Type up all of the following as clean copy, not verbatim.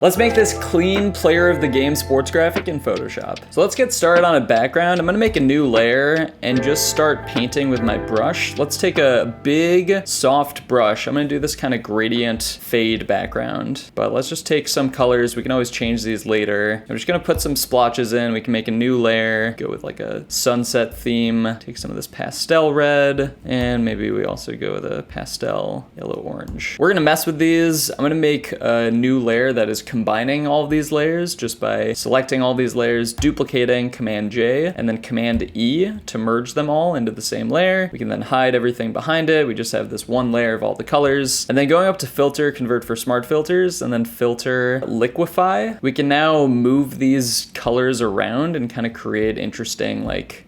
Let's make this clean player of the game sports graphic in Photoshop. So let's get started on a background. I'm gonna make a new layer and just start painting with my brush. Let's take a big, soft brush. I'm gonna do this kind of gradient fade background, but let's just take some colors. We can always change these later. I'm just gonna put some splotches in. We can make a new layer, go with like a sunset theme, take some of this pastel red, and maybe we also go with a pastel yellow orange. We're gonna mess with these. I'm gonna make a new layer that is combining all of these layers just by selecting all these layers, duplicating, Command J, and then Command E to merge them all into the same layer. We can then hide everything behind it. We just have this one layer of all the colors. And then going up to filter, convert for smart filters, and then filter liquefy. We can now move these colors around and kind of create interesting like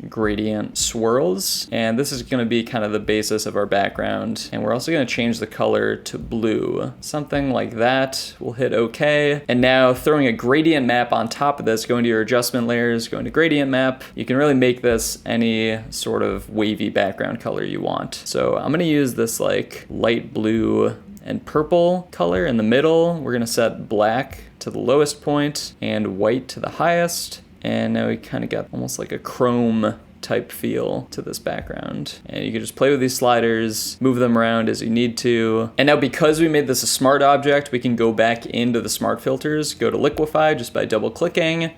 gradient swirls, and this is going to be kind of the basis of our background. And we're also going to change the color to blue, something like that. We'll hit OK, and now throwing a gradient map on top of this, going to your adjustment layers, going to gradient map, you can really make this any sort of wavy background color you want. So I'm going to use this like light blue and purple color in the middle. We're going to set black to the lowest point and white to the highest. And now we kind of got almost like a chrome type feel to this background. And you can just play with these sliders, move them around as you need to. And now because we made this a smart object, we can go back into the smart filters, go to liquefy just by double clicking.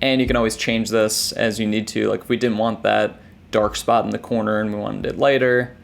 And you can always change this as you need to. Like if we didn't want that dark spot in the corner and we wanted it lighter,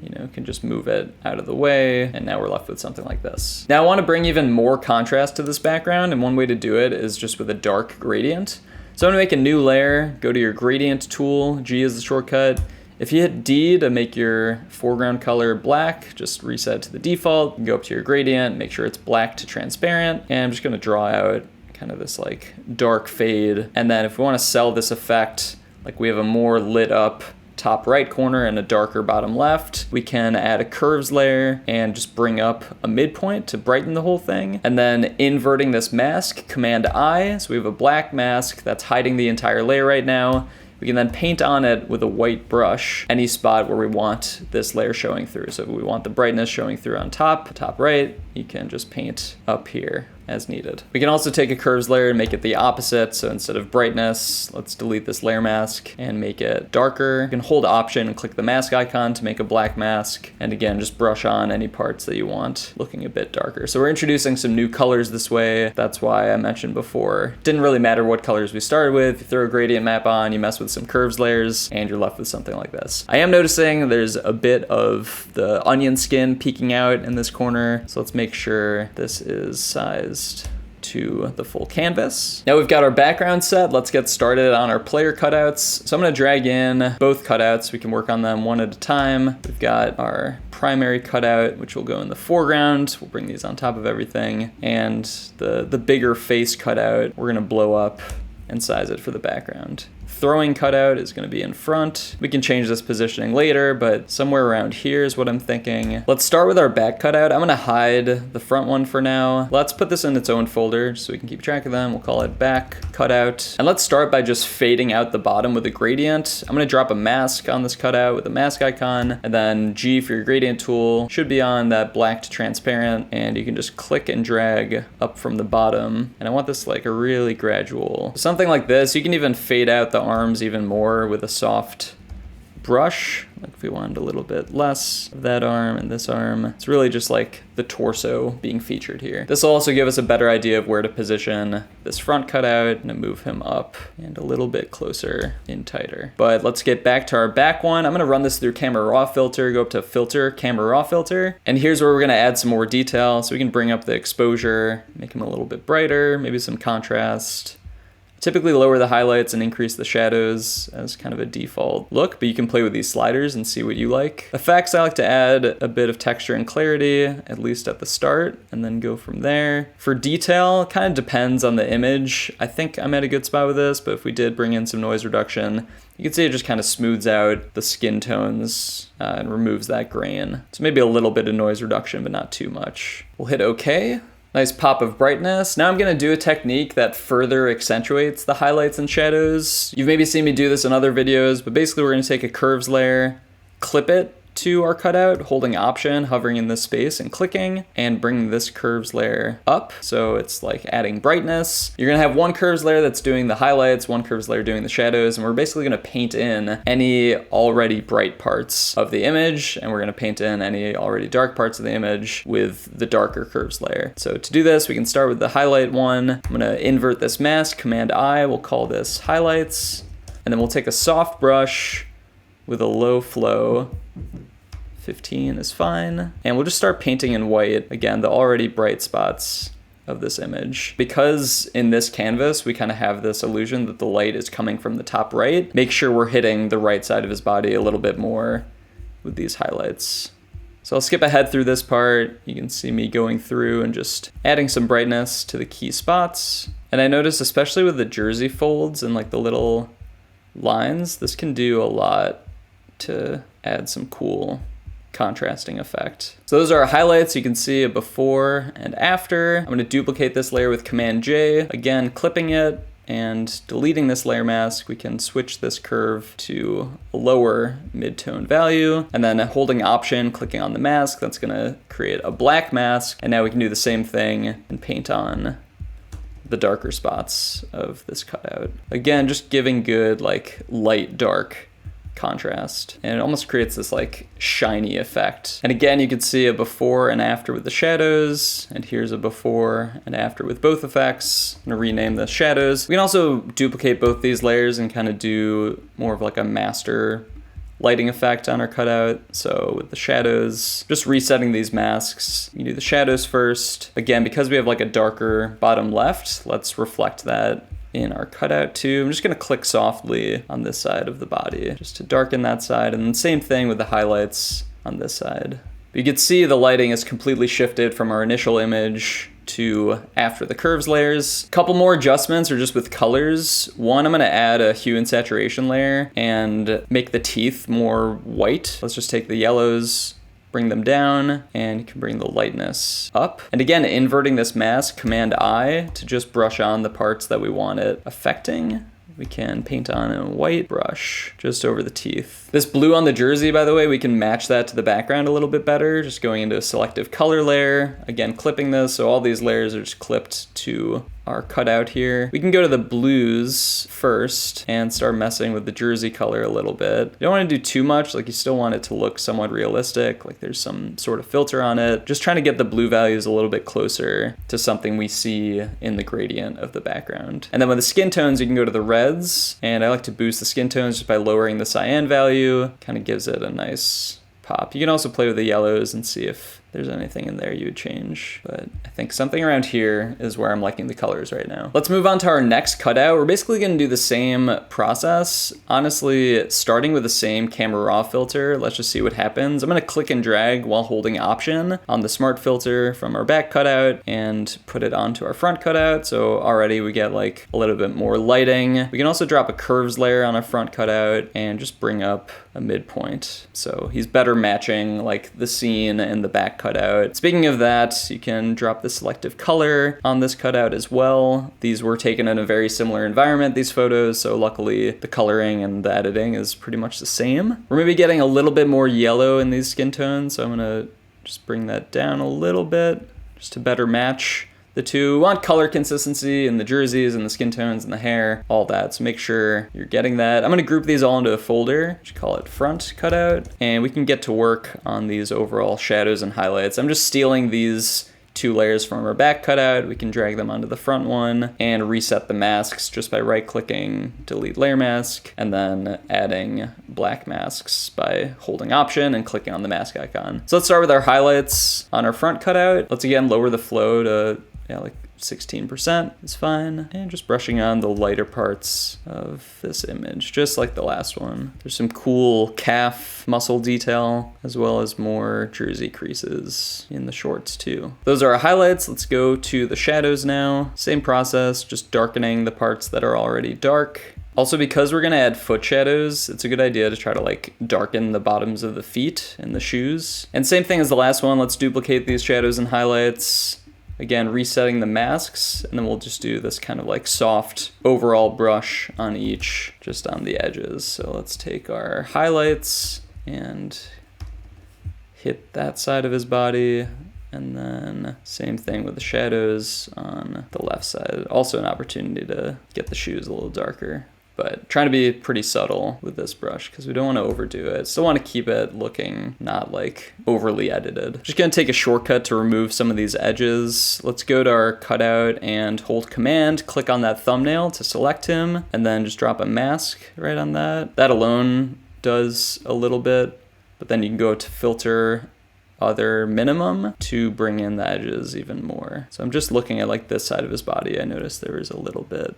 you know, can just move it out of the way, and now we're left with something like this. Now I want to bring even more contrast to this background, and one way to do it is just with a dark gradient. So I'm gonna make a new layer, go to your gradient tool, G is the shortcut. If you hit D to make your foreground color black, just reset to the default, go up to your gradient, make sure it's black to transparent, and I'm just gonna draw out kind of this like dark fade. And then if we wanna sell this effect, like we have a more lit up top right corner and a darker bottom left, we can add a curves layer and just bring up a midpoint to brighten the whole thing. And then inverting this mask, Command I, so we have a black mask that's hiding the entire layer right now. We can then paint on it with a white brush any spot where we want this layer showing through. So if we want the brightness showing through on top right, you can just paint up here as needed. We can also take a curves layer and make it the opposite. So instead of brightness, let's delete this layer mask and make it darker. You can hold Option and click the mask icon to make a black mask. And again, just brush on any parts that you want looking a bit darker. So we're introducing some new colors this way. That's why I mentioned before, didn't really matter what colors we started with. You throw a gradient map on, you mess with some curves layers, and you're left with something like this. I am noticing there's a bit of the onion skin peeking out in this corner. So let's make sure this is sized to the full canvas. Now we've got our background set. Let's get started on our player cutouts. So I'm gonna drag in both cutouts. We can work on them one at a time. We've got our primary cutout, which will go in the foreground. We'll bring these on top of everything. And the bigger face cutout, we're gonna blow up and size it for the background. Throwing cutout is going to be in front. We can change this positioning later, but somewhere around here is what I'm thinking. Let's start with our back cutout. I'm going to hide the front one for now. Let's put this in its own folder so we can keep track of them. We'll call it back cutout. And let's start by just fading out the bottom with a gradient. I'm going to drop a mask on this cutout with a mask icon, and then G for your gradient tool should be on that black to transparent, and you can just click and drag up from the bottom. And I want this like a really gradual, something like this. You can even fade out the arms even more with a soft brush. Like if we wanted a little bit less of that arm and this arm, it's really just like the torso being featured here. This will also give us a better idea of where to position this front cutout and to move him up and a little bit closer in tighter. But let's get back to our back one. I'm gonna run this through camera raw filter, go up to filter, camera raw filter. And here's where we're gonna add some more detail. So we can bring up the exposure, make him a little bit brighter, maybe some contrast. Typically lower the highlights and increase the shadows as kind of a default look, but you can play with these sliders and see what you like. Effects, I like to add a bit of texture and clarity, at least at the start, and then go from there. For detail, kind of depends on the image. I think I'm at a good spot with this, but if we did bring in some noise reduction, you can see it just kind of smooths out the skin tones and removes that grain. So maybe a little bit of noise reduction, but not too much. We'll hit OK. Nice pop of brightness. Now I'm gonna do a technique that further accentuates the highlights and shadows. You've maybe seen me do this in other videos, but basically we're gonna take a curves layer, clip it to our cutout, holding Option, hovering in this space and clicking, and bringing this curves layer up. So it's like adding brightness. You're gonna have one curves layer that's doing the highlights, one curves layer doing the shadows, and we're basically gonna paint in any already bright parts of the image, and we're gonna paint in any already dark parts of the image with the darker curves layer. So to do this, we can start with the highlight one. I'm gonna invert this mask, Command I, we'll call this highlights, and then we'll take a soft brush with a low flow. 15 is fine. And we'll just start painting in white, again, the already bright spots of this image. Because in this canvas, we kind of have this illusion that the light is coming from the top right, make sure we're hitting the right side of his body a little bit more with these highlights. So I'll skip ahead through this part. You can see me going through and just adding some brightness to the key spots. And I noticed, especially with the jersey folds and like the little lines, this can do a lot to add some cool contrasting effect. So those are our highlights. You can see a before and after. I'm going to duplicate this layer with Command J, again clipping it and deleting this layer mask. We can switch this curve to a lower mid-tone value, and then holding Option, clicking on the mask, that's going to create a black mask. And now we can do the same thing and paint on the darker spots of this cutout. Again, just giving good like light dark contrast, and it almost creates this like shiny effect. And again, you can see a before and after with the shadows, and here's a before and after with both effects. I'm gonna rename the shadows. We can also duplicate both these layers and kind of do more of like a master lighting effect on our cutout. So with the shadows, just resetting these masks, you do the shadows first. Again, because we have like a darker bottom left, let's reflect that in our cutout too. I'm just gonna click softly on this side of the body just to darken that side, and then same thing with the highlights on this side. But you can see the lighting is completely shifted from our initial image to after the curves layers. Couple more adjustments are just with colors. One, I'm gonna add a hue and saturation layer and make the teeth more white. Let's just take the yellows, bring them down, and you can bring the lightness up. And again, inverting this mask, Command I, to just brush on the parts that we want it affecting. We can paint on a white brush just over the teeth. This blue on the jersey, by the way, we can match that to the background a little bit better, just going into a selective color layer. Again, clipping this, so all these layers are just clipped to our cutout here. We can go to the blues first and start messing with the jersey color a little bit. You don't want to do too much, like you still want it to look somewhat realistic, like there's some sort of filter on it. Just trying to get the blue values a little bit closer to something we see in the gradient of the background. And then with the skin tones, you can go to the reds, and I like to boost the skin tones just by lowering the cyan value. Kind of gives it a nice pop. You can also play with the yellows and see if there's anything in there you would change, but I think something around here is where I'm liking the colors right now. Let's move on to our next cutout. We're basically gonna do the same process. Honestly, starting with the same camera raw filter, let's just see what happens. I'm gonna click and drag while holding Option on the smart filter from our back cutout and put it onto our front cutout. So already we get like a little bit more lighting. We can also drop a curves layer on our front cutout and just bring up a midpoint. So he's better matching like the scene and the back cutout. Speaking of that, you can drop the selective color on this cutout as well. These were taken in a very similar environment, these photos, so luckily the coloring and the editing is pretty much the same. We're maybe getting a little bit more yellow in these skin tones, so I'm gonna just bring that down a little bit just to better match the two. We want color consistency in the jerseys and the skin tones and the hair, all that. So make sure you're getting that. I'm gonna group these all into a folder, just call it front cutout, and we can get to work on these overall shadows and highlights. I'm just stealing these two layers from our back cutout. We can drag them onto the front one and reset the masks just by right clicking, delete layer mask, and then adding black masks by holding Option and clicking on the mask icon. So let's start with our highlights on our front cutout. Let's again lower the flow to like 16% is fine. And just brushing on the lighter parts of this image, just like the last one. There's some cool calf muscle detail, as well as more jersey creases in the shorts too. Those are our highlights. Let's go to the shadows now. Same process, just darkening the parts that are already dark. Also, because we're gonna add foot shadows, it's a good idea to try to like darken the bottoms of the feet and the shoes. And same thing as the last one, let's duplicate these shadows and highlights. Again, resetting the masks, and then we'll just do this kind of like soft overall brush on each, just on the edges. So let's take our highlights and hit that side of his body. And then same thing with the shadows on the left side. Also an opportunity to get the shoes a little darker. But trying to be pretty subtle with this brush because we don't want to overdo it. Still want to keep it looking not like overly edited. Just gonna take a shortcut to remove some of these edges. Let's go to our cutout and hold Command, click on that thumbnail to select him, and then just drop a mask right on that. That alone does a little bit, but then you can go to Filter, Other, Minimum to bring in the edges even more. So I'm just looking at like this side of his body. I noticed there was a little bit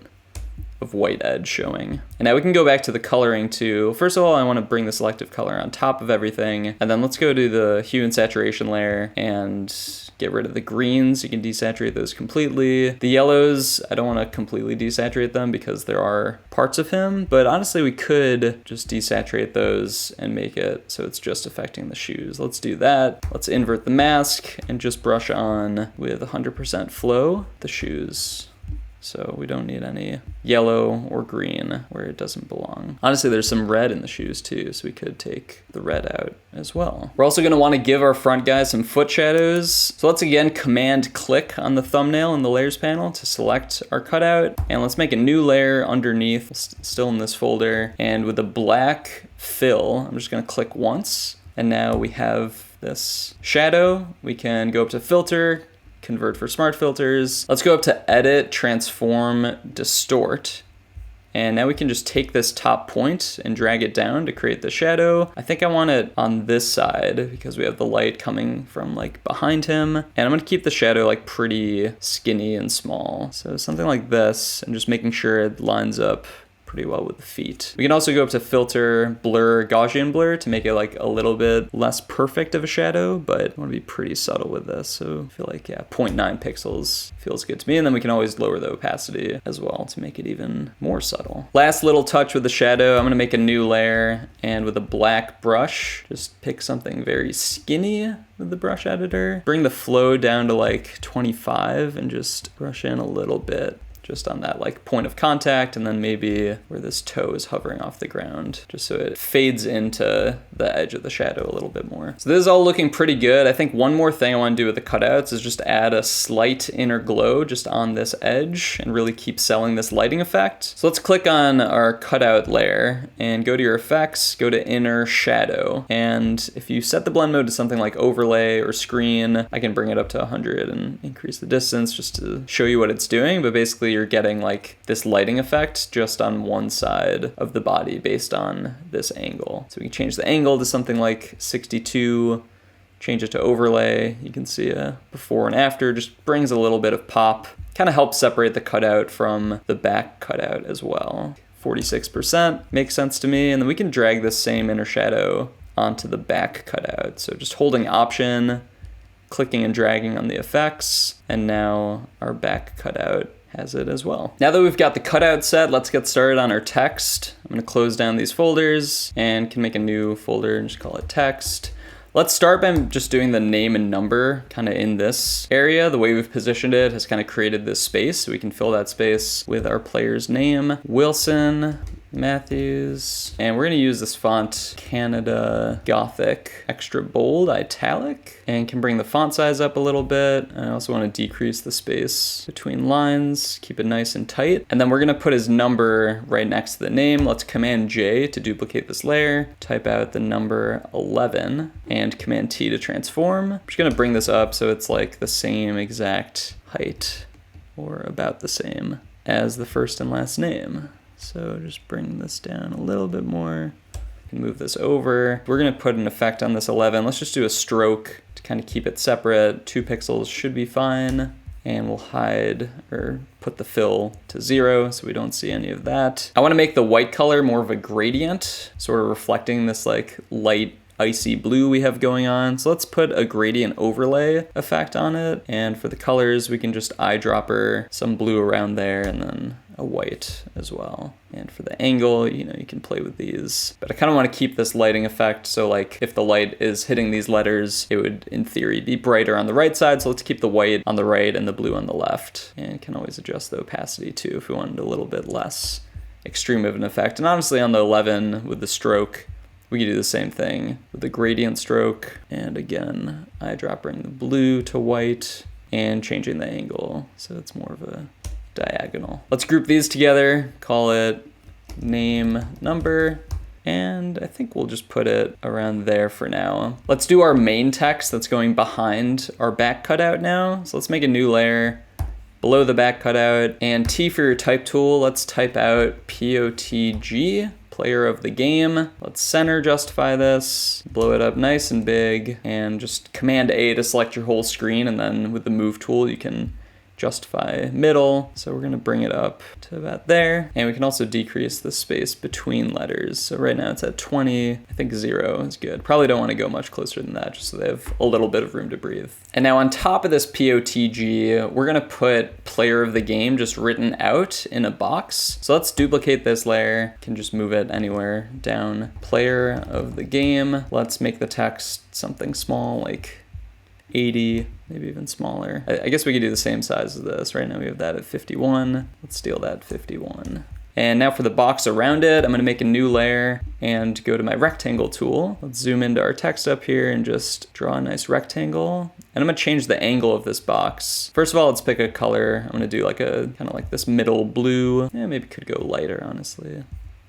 of white edge showing. And now we can go back to the coloring too. First of all, I want to bring the selective color on top of everything. And then let's go to the hue and saturation layer and get rid of the greens. You can desaturate those completely. The yellows, I don't want to completely desaturate them because there are parts of him, but honestly we could just desaturate those and make it so it's just affecting the shoes. Let's do that. Let's invert the mask and just brush on with 100% flow the shoes. So we don't need any yellow or green where it doesn't belong. Honestly, there's some red in the shoes too, so we could take the red out as well. We're also gonna wanna give our front guy some foot shadows. So let's again Command click on the thumbnail in the layers panel to select our cutout. And let's make a new layer underneath, still in this folder. And with a black fill, I'm just gonna click once. And now we have this shadow. We can go up to Filter, Convert for smart filters. Let's go up to Edit, Transform, Distort. And now we can just take this top point and drag it down to create the shadow. I think I want it on this side because we have the light coming from like behind him. And I'm gonna keep the shadow like pretty skinny and small. So something like this, and just making sure it lines up pretty well with the feet. We can also go up to Filter, Blur, Gaussian Blur to make it like a little bit less perfect of a shadow, but I want to be pretty subtle with this. So I feel like, yeah, 0.9 pixels feels good to me. And then we can always lower the opacity as well to make it even more subtle. Last little touch with the shadow, I'm gonna make a new layer, and with a black brush, just pick something very skinny with the brush editor. Bring the flow down to like 25 and just brush in a little bit. Just on that like point of contact, and then maybe where this toe is hovering off the ground, just so it fades into the edge of the shadow a little bit more. So this is all looking pretty good. I think one more thing I want to do with the cutouts is just add a slight inner glow just on this edge and really keep selling this lighting effect. So let's click on our cutout layer and go to your effects, go to inner shadow. And if you set the blend mode to something like overlay or screen, I can bring it up to 100 and increase the distance just to show you what it's doing. But basically you're getting like this lighting effect just on one side of the body based on this angle. So we can change the angle to something like 62, change it to overlay. You can see a before and after, just brings a little bit of pop, kind of helps separate the cutout from the back cutout as well. 46% makes sense to me. And then we can drag this same inner shadow onto the back cutout. So just holding Option, clicking and dragging on the effects, and now our back cutout has it as well. Now that we've got the cutout set, let's get started on our text. I'm gonna close down these folders and can make a new folder and just call it text. Let's start by just doing the name and number kind of in this area. The way we've positioned it has kind of created this space, so we can fill that space with our player's name, Wilson Matthews, and we're gonna use this font Canada Gothic extra bold italic, and can bring the font size up a little bit. I also want to decrease the space between lines, keep it nice and tight. And then we're gonna put his number right next to the name. Let's Command J to duplicate this layer, type out the number 11, and Command T to transform. I'm just gonna bring this up so it's like the same exact height or about the same as the first and last name. So just bring this down a little bit more. Can move this over. We're gonna put an effect on this 11. Let's just do a stroke to kind of keep it separate. 2 pixels should be fine. And we'll hide or put the fill to 0 so we don't see any of that. I wanna make the white color more of a gradient, sort of reflecting this like light icy blue we have going on. So let's put a gradient overlay effect on it. And for the colors, we can just eyedropper some blue around there and then a white as well. And for the angle, you know, you can play with these. But I kind of want to keep this lighting effect. So like if the light is hitting these letters, it would in theory be brighter on the right side. So let's keep the white on the right and the blue on the left. And can always adjust the opacity too if we wanted a little bit less extreme of an effect. And honestly on the 11 with the stroke, We can do the same thing with the gradient stroke. And again, eyedropping the blue to white and changing the angle so it's more of a diagonal. Let's group these together, call it name number, and I think we'll just put it around there for now. Let's do our main text that's going behind our back cutout now. So let's make a new layer below the back cutout, and T for your type tool, let's type out POTG, player of the game. Let's center justify this, blow it up nice and big, and just Command A to select your whole screen, and then with the move tool you can justify middle. So we're gonna bring it up to about there. And we can also decrease the space between letters. So right now it's at 20. I think 0 is good. Probably don't wanna go much closer than that just so they have a little bit of room to breathe. And now on top of this POTG, we're gonna put player of the game just written out in a box. So let's duplicate this layer. Can just move it anywhere down. Player of the game. Let's make the text something small like 80, maybe even smaller. I guess we could do the same size as this. Right now we have that at 51. Let's steal that 51. And now for the box around it, I'm gonna make a new layer and go to my rectangle tool. Let's zoom into our text up here and just draw a nice rectangle. And I'm gonna change the angle of this box. First of all, let's pick a color. I'm gonna do like a, kind of like this middle blue. Yeah, maybe could go lighter, honestly.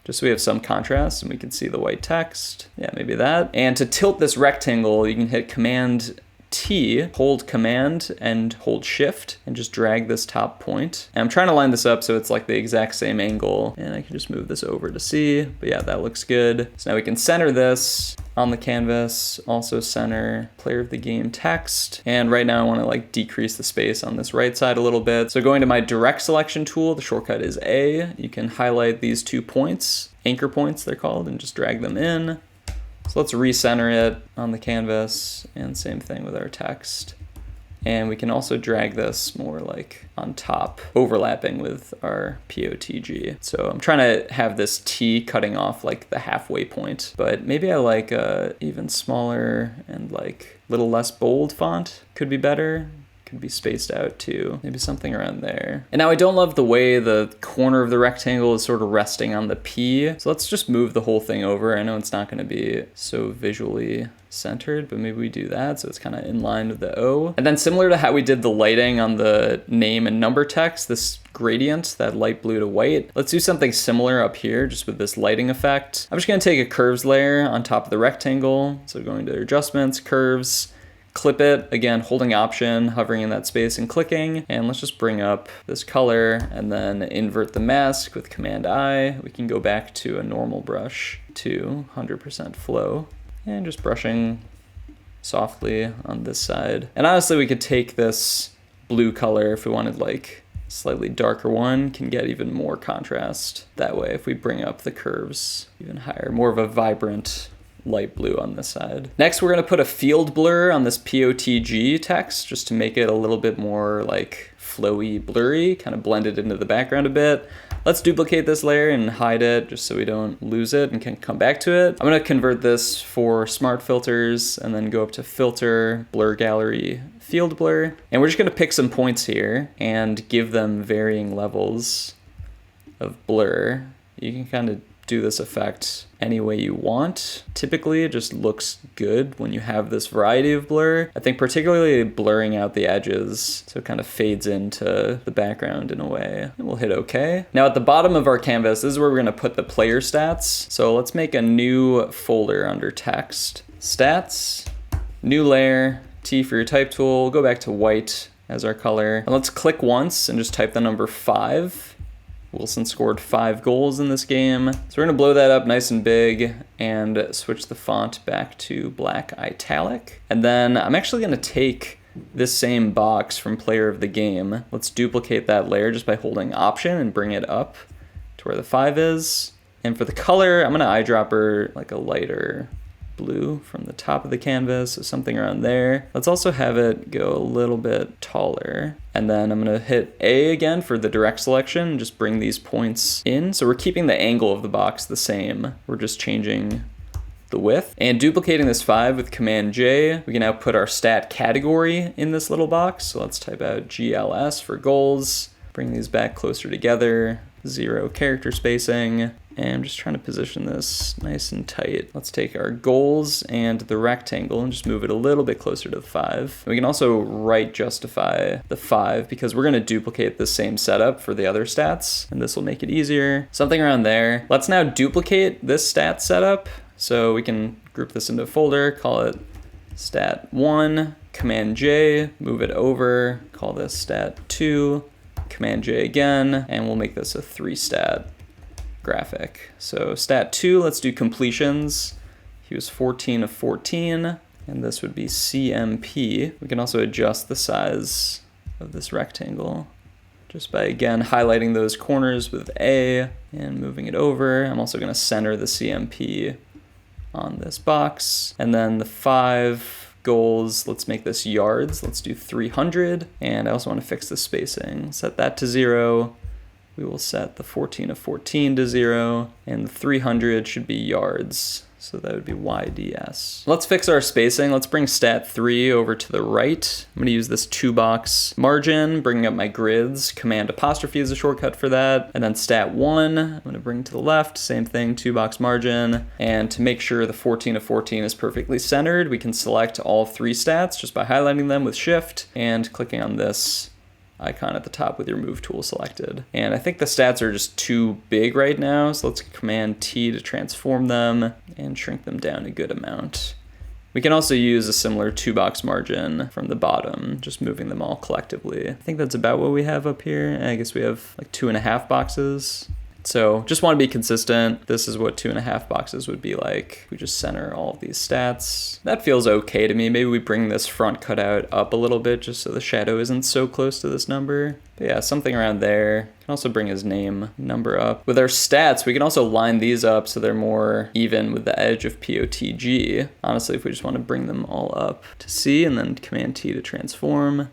Just so we have some contrast and we can see the white text. Yeah, maybe that. And to tilt this rectangle, you can hit Command T, hold Command and hold Shift and just drag this top point. And I'm trying to line this up so it's like the exact same angle, and I can just move this over to see. But yeah, that looks good. So now we can center this on the canvas, also center player of the game text. And right now I want to like decrease the space on this right side a little bit. So going to my direct selection tool, the shortcut is A. You can highlight these 2 points, anchor points they're called, and just drag them in. So let's recenter it on the canvas, and same thing with our text. And we can also drag this more like on top, overlapping with our POTG. So I'm trying to have this T cutting off like the halfway point, but maybe I like a even smaller and like little less bold font could be better. Could be spaced out too, maybe something around there. And now I don't love the way the corner of the rectangle is sort of resting on the P. So let's just move the whole thing over. I know it's not gonna be so visually centered, but maybe we do that so it's kind of in line with the O. And then similar to how we did the lighting on the name and number text, this gradient, that light blue to white, let's do something similar up here just with this lighting effect. I'm just gonna take a curves layer on top of the rectangle. So going to adjustments, curves, clip it, again, holding Option, hovering in that space and clicking. And let's just bring up this color and then invert the mask with Command I. We can go back to a normal brush to 100% flow and just brushing softly on this side. And honestly, we could take this blue color if we wanted like slightly darker one, can get even more contrast that way if we bring up the curves even higher, more of a vibrant light blue on this side. Next, we're gonna put a field blur on this POTG text just to make it a little bit more like flowy, blurry, kind of blend it into the background a bit. Let's duplicate this layer and hide it just so we don't lose it and can come back to it. I'm gonna convert this for smart filters and then go up to filter, blur gallery, field blur. And we're just gonna pick some points here and give them varying levels of blur. You can kind of do this effect any way you want. Typically, it just looks good when you have this variety of blur. I think particularly blurring out the edges so it kind of fades into the background in a way. And we'll hit OK. Now at the bottom of our canvas, this is where we're gonna put the player stats. So let's make a new folder under text. Stats, new layer, T for your type tool, go back to white as our color. And let's click once and just type the number 5. Wilson scored 5 goals in this game. So we're gonna blow that up nice and big and switch the font back to black italic. And then I'm actually gonna take this same box from player of the game. Let's duplicate that layer just by holding Option and bring it up to where the 5 is. And for the color, I'm gonna eyedropper like a lighter blue from the top of the canvas, so something around there. Let's also have it go a little bit taller. And then I'm gonna hit A again for the direct selection and just bring these points in. So we're keeping the angle of the box the same. We're just changing the width. And duplicating this 5 with Command J, we can now put our stat category in this little box. So let's type out GLS for goals. Bring these back closer together. 0 character spacing. And I'm just trying to position this nice and tight. Let's take our goals and the rectangle and just move it a little bit closer to the 5. We can also right justify the 5 because we're going to duplicate the same setup for the other stats, and this will make it easier. Something around there. Let's now duplicate this stat setup. So we can group this into a folder, call it stat 1, Command J, move it over, call this stat 2, Command J again, and we'll make this a 3-stat graphic. So stat 2, let's do completions. He was 14 of 14, and this would be CMP. We can also adjust the size of this rectangle just by, again, highlighting those corners with A and moving it over. I'm also going to center the CMP on this box. And then the 5 goals, let's make this yards. Let's do 300. And I also want to fix the spacing. Set that to 0. We will set the 14 of 14 to 0, and the 300 should be yards. So that would be YDS. Let's fix our spacing. Let's bring stat 3 over to the right. I'm gonna use this 2-box margin, bringing up my grids. Command apostrophe is a shortcut for that. And then stat 1, I'm gonna bring to the left, same thing, 2-box margin. And to make sure the 14 of 14 is perfectly centered, we can select all 3 stats just by highlighting them with Shift and clicking on this icon at the top with your move tool selected. And I think the stats are just too big right now, so let's Command T to transform them and shrink them down a good amount. We can also use a similar 2-box margin from the bottom, just moving them all collectively. I think that's about what we have up here. I guess we have like 2.5 boxes. So just want to be consistent. This is what 2.5 boxes would be like. We just center all of these stats. That feels okay to me. Maybe we bring this front cutout up a little bit just so the shadow isn't so close to this number. But yeah, something around there. Can also bring his name number up. With our stats, we can also line these up so they're more even with the edge of POTG. Honestly, if we just want to bring them all up to C and then Command T to transform.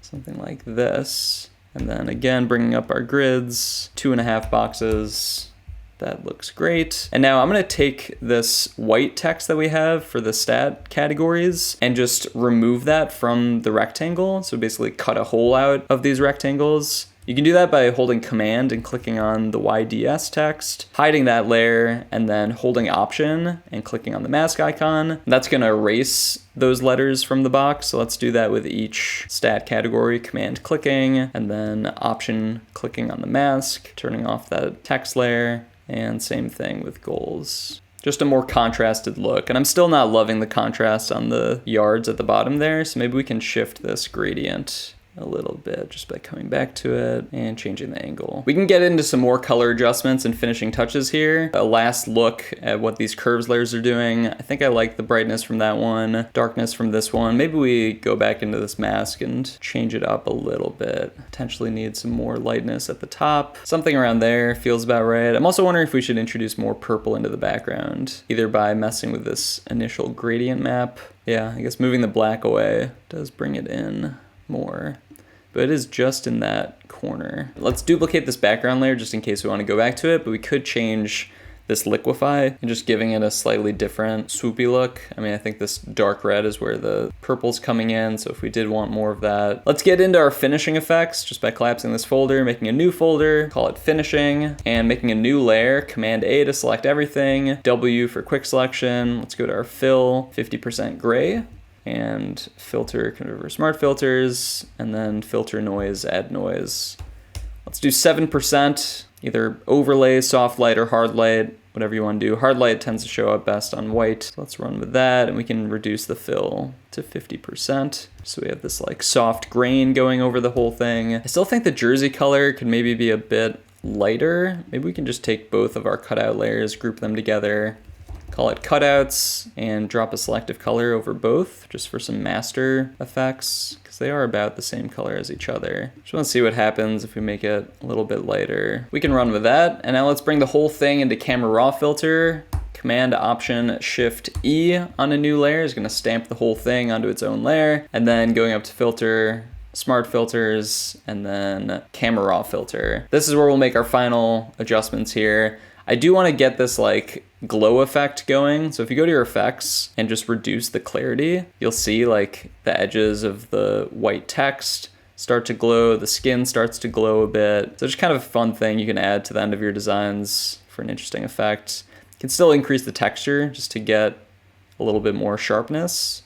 Something like this. And then again, bringing up our grids, 2.5 boxes. That looks great. And now I'm gonna take this white text that we have for the stat categories and just remove that from the rectangle. So basically cut a hole out of these rectangles. You can do that by holding Command and clicking on the YDS text, hiding that layer, and then holding Option and clicking on the mask icon. That's gonna erase those letters from the box. So let's do that with each stat category, Command clicking, and then Option clicking on the mask, turning off that text layer, and same thing with goals. Just a more contrasted look. And I'm still not loving the contrast on the yards at the bottom there, so maybe we can shift this gradient a little bit just by coming back to it and changing the angle. We can get into some more color adjustments and finishing touches here. A last look at what these curves layers are doing. I think I like the brightness from that one, darkness from this one. Maybe we go back into this mask and change it up a little bit. Potentially need some more lightness at the top. Something around there feels about right. I'm also wondering if we should introduce more purple into the background, either by messing with this initial gradient map. Yeah, I guess moving the black away does bring it in more, but it is just in that corner. Let's duplicate this background layer just in case we want to go back to it, but we could change this liquify and just giving it a slightly different swoopy look. I mean, I think this dark red is where the purple's coming in, so if we did want more of that. Let's get into our finishing effects just by collapsing this folder, making a new folder, call it finishing, and making a new layer, Command A to select everything, W for quick selection. Let's go to our fill, 50% gray, and filter, convert for smart filters, and then filter noise, add noise. Let's do 7%, either overlay, soft light, or hard light, whatever you want to do. Hard light tends to show up best on white. So let's run with that, and we can reduce the fill to 50%. So we have this like soft grain going over the whole thing. I still think the jersey color could maybe be a bit lighter. Maybe we can just take both of our cutout layers, group them together, call it cutouts, and drop a selective color over both just for some master effects, because they are about the same color as each other. Just want to see what happens if we make it a little bit lighter. We can run with that, and now let's bring the whole thing into camera raw filter. Command Option Shift E on a new layer is going to stamp the whole thing onto its own layer, and then going up to filter, smart filters, and then camera raw filter. This is where we'll make our final adjustments here. I do want to get this like glow effect going. So if you go to your effects and just reduce the clarity, you'll see like the edges of the white text start to glow, the skin starts to glow a bit. So just kind of a fun thing you can add to the end of your designs for an interesting effect. You can still increase the texture just to get a little bit more sharpness,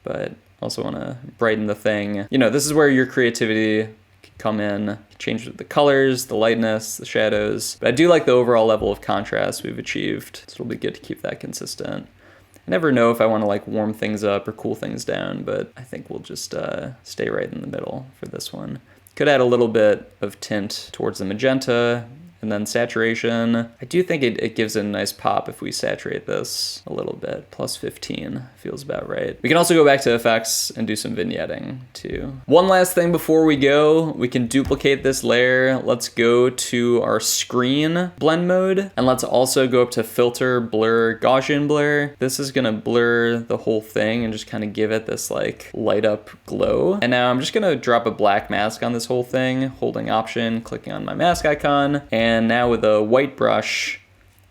but also want to brighten the thing. You know, this is where your creativity can come in, change the colors, the lightness, the shadows. But I do like the overall level of contrast we've achieved, so it'll be good to keep that consistent. I never know if I want to like warm things up or cool things down, but I think we'll just stay right in the middle for this one. Could add a little bit of tint towards the magenta, and then saturation. I do think it gives it a nice pop if we saturate this a little bit. Plus 15 feels about right. We can also go back to effects and do some vignetting too. One last thing before we go, we can duplicate this layer. Let's go to our screen blend mode, and let's also go up to filter, blur, Gaussian blur. This is gonna blur the whole thing and just kind of give it this like light up glow. And now I'm just gonna drop a black mask on this whole thing, holding Option, clicking on my mask icon, and now with a white brush,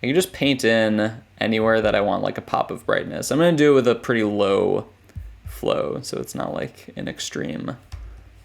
I can just paint in anywhere that I want like a pop of brightness. I'm gonna do it with a pretty low flow, so it's not like an extreme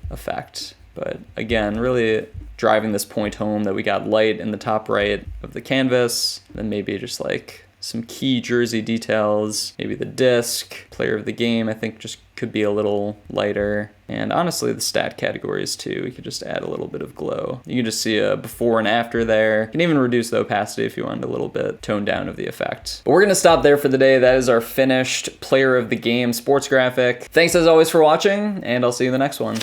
effect. But again, really driving this point home that we got light in the top right of the canvas, then maybe just like some key jersey details, maybe the disc, player of the game, I think just could be a little lighter. And honestly, the stat categories too, we could just add a little bit of glow. You can just see a before and after there. You can even reduce the opacity if you wanted a little bit toned down of the effect. But we're gonna stop there for the day. That is our finished player of the game sports graphic. Thanks as always for watching, and I'll see you in the next one.